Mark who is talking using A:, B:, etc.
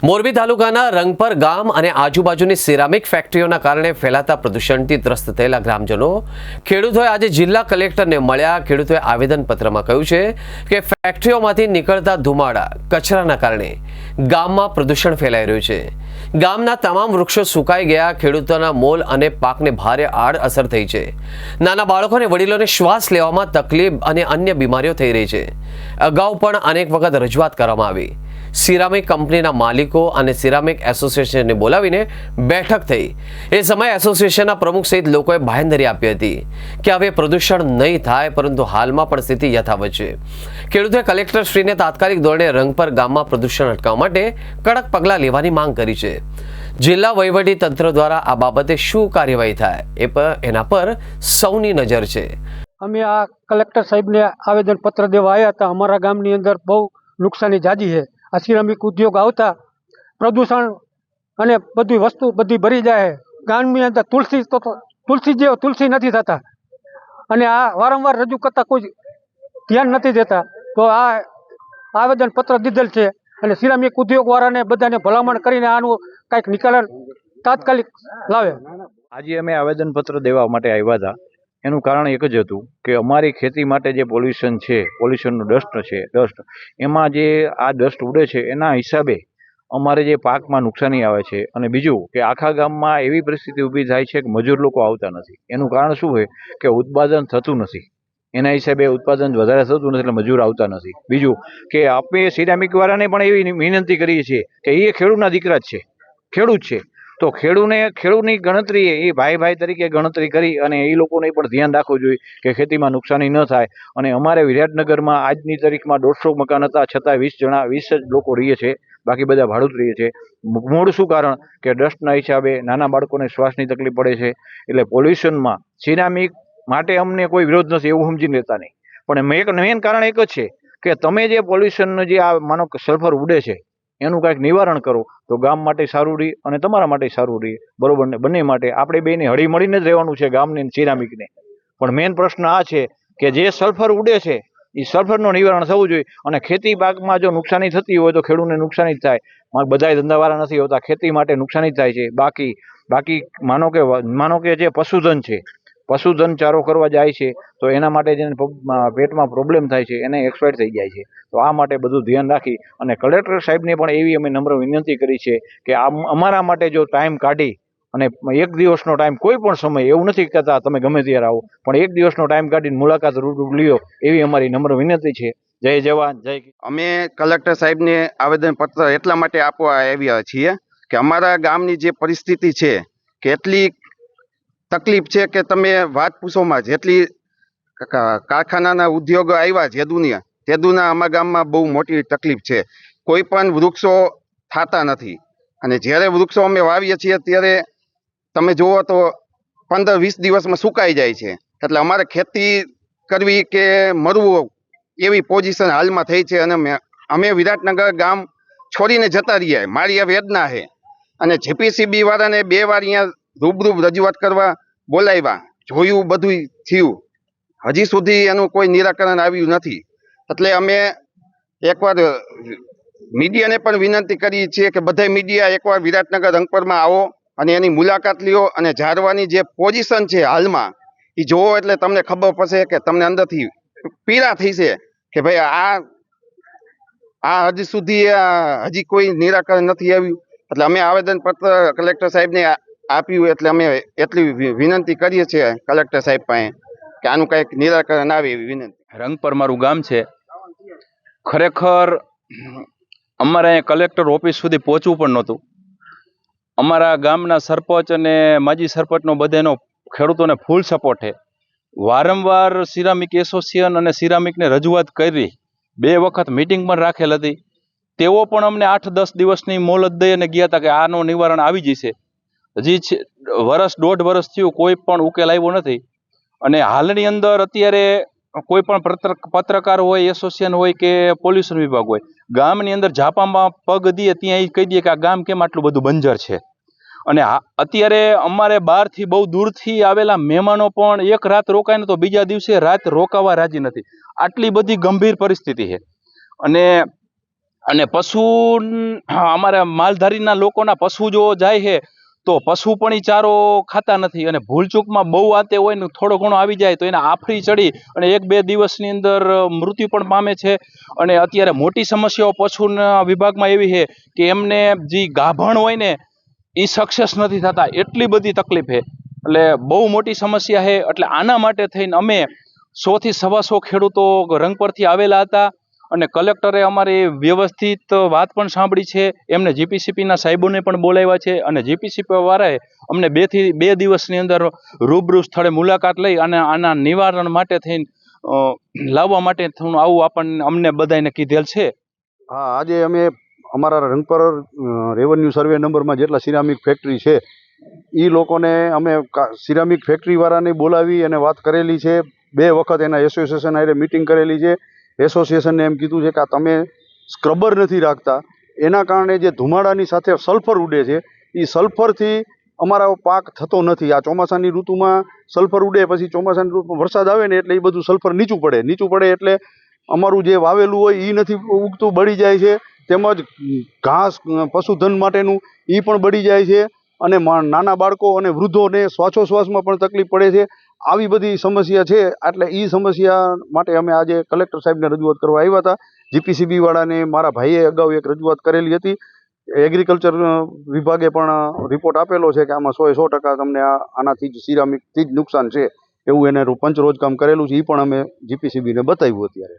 A: મોરબી તાલુકાના રંગપર ગામ અને આજુબાજુની સિરામિક ફેક્ટરીઓના કારણે ફેલાતા પ્રદૂષણથી ત્રસ્ત થયેલા ગ્રામજનો ખેડૂતોએ આજે જિલ્લા કલેક્ટરને મળ્યા। ખેડૂતોએ આવેદનપત્રમાં કહ્યું છે કે ફેક્ટરીઓમાંથી નીકળતા ધુમાડા કચરાના કારણે ગામમાં પ્રદૂષણ ફેલાઈ રહ્યું છે। ગામના તમામ વૃક્ષો સુકાઈ ગયા। ખેડૂતોના મોલ અને પાકને ભારે આડઅસર થઈ છે। નાના બાળકો અને વડીલોને શ્વાસ લેવામાં તકલીફ અને અન્ય બીમારીઓ થઈ રહી છે। અગાઉ પણ અનેક વખત રજૂઆત કરવામાં આવી। સિરામિક કંપનીના માલિકો અને સિરામિક એસોસિએશનને બોલાવીને બેઠક થઈ। એ સમયે એસોસિએશનના પ્રમુખ સહિત લોકોએ બાંહેધરી આપી હતી કે હવે પ્રદૂષણ નહીં થાય, પરંતુ હાલમાં પણ સ્થિતિ યથાવત છે। ખેડૂતોએ કલેક્ટરશ્રીને તાત્કાલિક ધોરણે રંગપર ગામમાં પ્રદૂષણ અટકાવવા માટે કડક પગલાં લેવાની માંગ કરી છે। જિલ્લા વહીવટી તંત્ર દ્વારા આ બાબતે શું કાર્યવાહી થાય એના પર સૌની નજર છે।
B: અમે આ કલેક્ટર સાહેબને આવેદનપત્ર દેવા આવ્યા હતા। અમારા ગામની અંદર બહુ નુકસાની જાજી છે। આ સિરામિક ઉદ્યોગ આવતા પ્રદૂષણ અને બધી વસ્તુ બધી ભરી જાય। ગામની અંદર તુલસી નથી થતા અને આ વારંવાર રજૂ કરતા કોઈ ધ્યાન નથી દેતા। તો આ આવેદનપત્ર દીધેલ છે અને સિરામિક ઉદ્યોગવાળાને બધાને ભલામણ કરીને આનું કાંઈક નિકાલ તાત્કાલિક લાવે।
C: આજે અમે આવેદનપત્ર દેવા માટે આવ્યા હતા। એનું કારણ એક જ હતું કે અમારી ખેતી માટે જે પોલ્યુશન છે, પોલ્યુશનનું ડસ્ટ એમાં જે આ ડસ્ટ ઉડે છે એના હિસાબે અમારે જે પાકમાં નુકસાની આવે છે। અને બીજું કે આખા ગામમાં એવી પરિસ્થિતિ ઊભી થાય છે કે મજૂર લોકો આવતા નથી। એનું કારણ શું હોય કે ઉત્પાદન થતું નથી, એના હિસાબે ઉત્પાદન વધારે થતું નથી એટલે મજૂર આવતા નથી। બીજું કે આપણે સિરામિક વાળાને પણ એવી વિનંતી કરીએ છીએ કે એ ખેડૂતના દીકરા જ છે, ખેડૂત છે, તો ખેડૂતની ગણતરી એ ભાઈ તરીકે ગણતરી કરી અને એ લોકોને પણ ધ્યાન રાખવું જોઈએ કે ખેતીમાં નુકસાની ન થાય। અને અમારે વિરાટનગરમાં આજની તારીખમાં 150 મકાન હતા, છતાં 20 જ લોકો રહીએ છે, બાકી બધા ભાડું જ રહીએ છે। મૂળ શું કારણ કે ડસ્ટના હિસાબે નાના બાળકોને શ્વાસની તકલીફ પડે છે। એટલે પોલ્યુશનમાં સિરામિક માટે અમને કોઈ વિરોધ નથી એવું સમજી લેતા નહીં, પણ મેન કારણ એક જ છે કે તમે જે પોલ્યુશનનું જે આ માનો કે સલ્ફર ઉડે છે એનું કાંઈક નિવારણ કરો તો ગામ માટે સારું રહે અને તમારા માટે સારું રહે, બરોબર ને? બંને માટે આપણે બેને હળી મળીને જ રહેવાનું છે, ગામને સિરામિકને। પણ મેઇન પ્રશ્ન આ છે કે જે સલ્ફર ઉડે છે એ સલ્ફરનું નિવારણ થવું જોઈએ। અને ખેતી પાકમાં જો નુકસાની થતી હોય તો ખેડૂતને નુકસાની જ થાય। બધા ધંધાવાળા નથી હોતા, ખેતી માટે નુકસાની થાય છે। બાકી માનો કે જે પશુધન છે, પશુધન ચારો કરવા જાય છે તો એના માટે જેને પેટમાં પ્રોબ્લેમ થાય છે એને એક્સપાયર થઈ જાય છે। તો આ માટે બધું ધ્યાન રાખી અને કલેક્ટર સાહેબને પણ એવી અમે નમ્ર વિનંતી કરી છે કે અમારા માટે જો ટાઈમ કાઢી અને એક દિવસનો ટાઈમ, કોઈ પણ સમય એવું નથી કહેતા તમે ગમે ત્યારે આવો, પણ એક દિવસનો ટાઈમ કાઢીને મુલાકાત રૂબરૂ લ્યો એવી અમારી નમ્ર વિનંતી છે। જય જવાન જય કિસાન।
D: અમે કલેક્ટર સાહેબને આવેદનપત્ર એટલા માટે આપવા આવ્યા છીએ કે અમારા ગામની જે પરિસ્થિતિ છે કે એટલી તકલીફ છે કે તમે વાત પૂછોમાં। જેટલી કારખાનાના ઉદ્યોગો આવ્યા તેદુના અમારા ગામમાં બહુ મોટી તકલીફ છે। કોઈ પણ વૃક્ષો થતા નથી અને જ્યારે વૃક્ષો અમે વાવીએ છીએ ત્યારે તમે જુઓ તો 15-20 દિવસમાં સુકાઈ જાય છે। એટલે અમારે ખેતી કરવી કે મરવું એવી પોઝિશન હાલમાં થઈ છે અને અમે વિરાટનગર ગામ છોડીને જતા રહ્યા। મારી આ વેદના છે અને જીપીસીબી વાળાને 2 વાર અહીંયા રૂબરૂ રજૂઆત કરવા બોલાવ્યા, જોયું, બધું થયું, હજી સુધી એનું કોઈ નિરાકરણ આવ્યું નથી। એટલે અમે એકવાર મીડિયાને પણ વિનંતી કરીએ છીએ કે બધા મીડિયા એકવાર વિરાટનગર રંગપરમાં આવો અને એની મુલાકાત લ્યો અને ઝાડવાની જે પોઝિશન છે હાલમાં એ જોવો એટલે તમને ખબર પડશે કે તમને અંદરથી પીડા થઈ છે કે ભાઈ આ હજી સુધી હજી કોઈ નિરાકરણ નથી આવ્યું। એટલે અમે આવેદનપત્ર કલેક્ટર સાહેબને આપ્યું। એટલે અમે એટલી વિનંતી કરીએ છીએ કલેક્ટર સાહેબ પાસે કે આનું કંઈક નિરાકરણ આવે એવી વિનંતી।
E: રંગપર મારું ગામ છે। ખરેખર અમારે અહીંયા કલેક્ટર ઓફિસ સુધી પહોંચવું પણ નહોતું। અમારા ગામના સરપંચ અને માજી સરપંચનો બધાનો ખેડૂતોને ફૂલ સપોર્ટ છે। વારંવાર સિરામિક એસોસિએશન અને સિરામિકને રજૂઆત કરી, 2 વખત મિટિંગ પણ રાખેલ હતી। તેઓ પણ અમને 8-10 દિવસની મોહલત દઈ અને ગયા હતા કે આનું નિવારણ આવી જશે। હજી 1.5 વર્ષ થયું, કોઈ પણ ઉકેલ આવ્યો નથી। અને હાલની અંદર અત્યારે કોઈ પણ પત્રકાર હોય, એસોસિએશન હોય કે પોલ્યુશન વિભાગ હોય, ગામની અંદર ઝાપામાં પગ દઈએ ત્યાં એ કહી દે કે આ ગામ કેમ આટલું બધું બંજર છે। અને અત્યારે અમારે બહારથી બહુ દૂરથી આવેલા મહેમાનો પણ એક રાત રોકાય ને તો બીજા દિવસે રાત રોકાવા રાજી નથી। આટલી બધી ગંભીર પરિસ્થિતિ છે। અને અને પશુ અમારા માલધારીના લોકોના પશુ જો જાય છે તો પશુ પણ ઈ ચારો ખાતા નથી, અને ભૂલચૂકમાં બહુ આતે હોય ને થોડો ઘણો આવી જાય તો એને આફરી ચડી અને 1-2 દિવસની અંદર મૃત્યુ પણ પામે છે. અને અત્યારે મોટી સમસ્યાઓ પશુના વિભાગમાં એવી છે કે એમને જે ગાભણ હોય ને એ સક્સેસ નથી થતા, એટલી બધી તકલીફ છે. એટલે બહુ મોટી સમસ્યા છે. એટલે આના માટે થઈને અમે 100 થી 125 ખેડૂતો રંગપરથી આવેલા હતા, અને કલેક્ટરે અમારી વ્યવસ્થિત વાત પણ સાંભળી છે. એમને જીપીસીપીના સાહેબોને પણ બોલાવ્યા છે, અને જીપીસીપી વાળાએ અમને 2 થી 2 દિવસની અંદર રૂબરૂ સ્થળે મુલાકાત લઈ અને આના નિવારણ માટે થઈને લાવવા માટે થોડું આવું અમને બધાને કીધેલ છે.
F: હા, આજે અમે અમારા રંગપર રેવન્યુ સર્વે નંબરમાં જેટલા સિરામિક ફેક્ટરી છે એ લોકોને અમે સિરામિક ફેક્ટરીવાળાને બોલાવી અને વાત કરેલી છે. 2 વખત એના એસોસિએશન હારે મિટિંગ કરેલી છે. એસોસિએશનને એમ કીધું છે કે આ તમે સ્ક્રબર નથી રાખતા, એના કારણે જે ધુમાડાની સાથે સલ્ફર ઉડે છે એ સલ્ફરથી અમારો પાક થતો નથી. આ ચોમાસાની ઋતુમાં સલ્ફર ઉડે, પછી ચોમાસાની ઋતુમાં વરસાદ આવે ને એટલે એ બધું સલ્ફર નીચું પડે એટલે અમારું જે વાવેલું હોય એ નથી ઉગતું, બળી જાય છે. તેમજ ઘાસ પશુધન માટેનું એ પણ બળી જાય છે, અને નાના બાળકો અને વૃદ્ધોને શ્વાસોશ્વાસમાં પણ તકલીફ પડે છે. આવી બધી સમસ્યા છે. એટલે એ સમસ્યા માટે અમે આજે કલેક્ટર સાહેબને રજૂઆત કરવા આવ્યા હતા. જીપીસીબી વાળાને મારા ભાઈએ અગાઉ એક રજૂઆત કરેલી હતી. એગ્રીકલ્ચર વિભાગે પણ રિપોર્ટ આપેલો છે કે આમાં 100% તમને આનાથી જ સિરામિકથી જ નુકસાન છે એવું એને પંચરોજ કામ કરેલું છે. એ પણ અમે જીપીસીબીને બતાવ્યું અત્યારે.